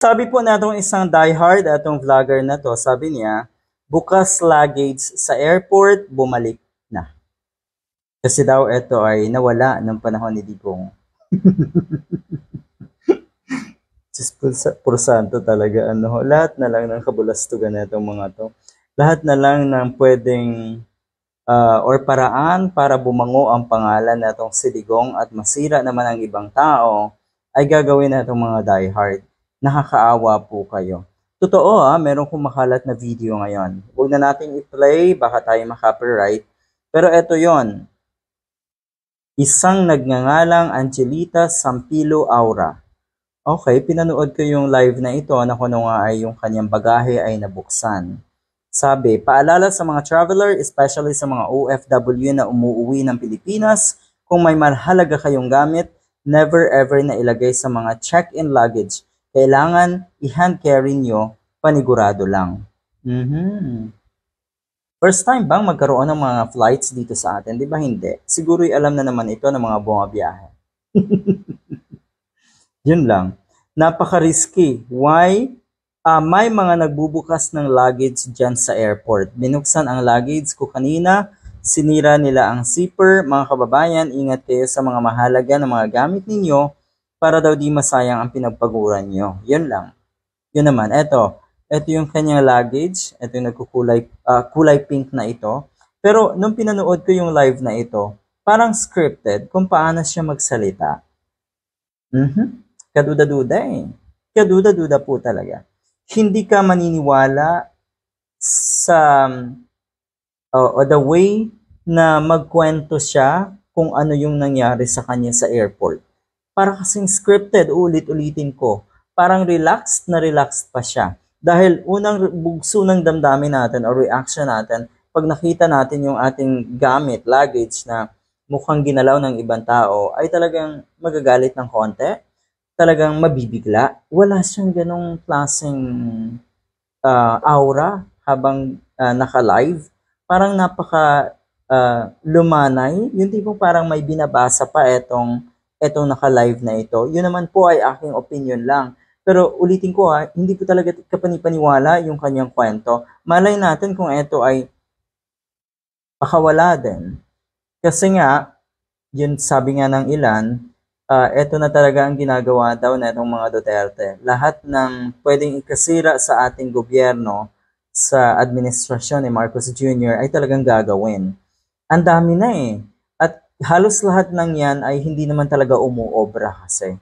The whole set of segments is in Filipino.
Sabi po natong isang diehard atong vlogger na to, sabi niya, bukas luggage sa airport, bumalik na. Kasi daw ito ay nawala ng panahon ni Digong. Puro santo talaga, lahat na lang ng kabulastugan na itong mga to. Lahat na lang ng pwedeng or paraan para bumango ang pangalan na itong si Digong at masira naman ang ibang tao, ay gagawin na itong mga diehard. Nakakaawa po kayo. Totoo meron kumakalat na video ngayon. Huwag na natin i-play, baka tayo makapiright. Pero eto yon. Isang nagngangalang Angelita Sampilo Aura. Okay, pinanood ko yung live na ito na kuno nga ay yung kanyang bagahe ay nabuksan. Sabi, paalala sa mga traveler, especially sa mga OFW na umuuwi ng Pilipinas, kung may mahalaga kayong gamit, never ever na ilagay sa mga check-in luggage. Kailangan i-hand carry nyo, panigurado lang. First time bang magkaroon ng mga flights dito sa atin? Di ba hindi? Siguro'y alam na naman ito ng mga bumabiyahe. Yun lang. Napaka-risky. Why? May mga nagbubukas ng luggage dyan sa airport. Binuksan ang luggage ko kanina. Sinira nila ang zipper. Mga kababayan, ingat kayo sa mga mahalaga na mga gamit ninyo para daw di masayang ang pinagpaguran nyo. Yun lang. Yun naman. Ito yung kanyang luggage. Ito yung kulay pink na ito. Pero nung pinanood ko yung live na ito, parang scripted kung paano siya magsalita. Kaduda-duda eh. Kaduda-duda po talaga. Hindi ka maniniwala sa the way na magkwento siya kung ano yung nangyari sa kanya sa airport. Para kasing scripted, ulit-ulitin ko. Parang relaxed pa siya. Dahil unang bugso ng damdamin natin o reaction natin, pag nakita natin yung ating gamit, luggage na mukhang ginalaw ng ibang tao, ay talagang magagalit ng konti. Talagang mabibigla. Wala siyang ganong klaseng aura habang naka-live. Parang napaka lumanay. Yung tipong parang may binabasa pa etong naka-live na ito. Yun naman po ay aking opinion lang. Pero ulitin ko hindi ko talaga kapanipaniwala yung kanyang kwento. Malay natin kung ito ay pakawala din. Kasi nga, yun sabi nga ng ilan, ito na talaga ang ginagawa daw na itong mga Duterte. Lahat ng pwedeng ikasira sa ating gobyerno, sa administrasyon ni Marcos Jr. ay talagang gagawin. Ang dami na eh. At halos lahat ng yan ay hindi naman talaga umuobra kasi.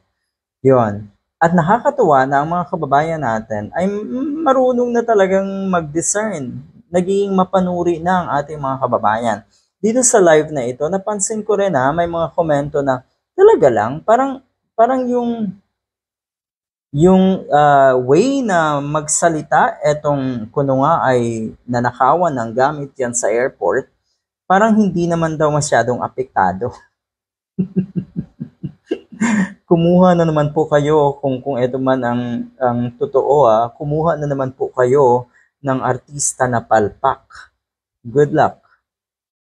Yun. At nakakatuwa na ang mga kababayan natin ay marunong na talagang mag-discern. Naging mapanuri na ang ating mga kababayan. Dito sa live na ito, napansin ko rin may mga komento na talaga lang, parang yung way na magsalita etong kuno nga ay nanakawan ng gamit yan sa airport, parang hindi naman daw masyadong apektado. Kumuha na naman po kayo kung ito man ang totoo kumuha na naman po kayo ng artista na palpak. Good luck.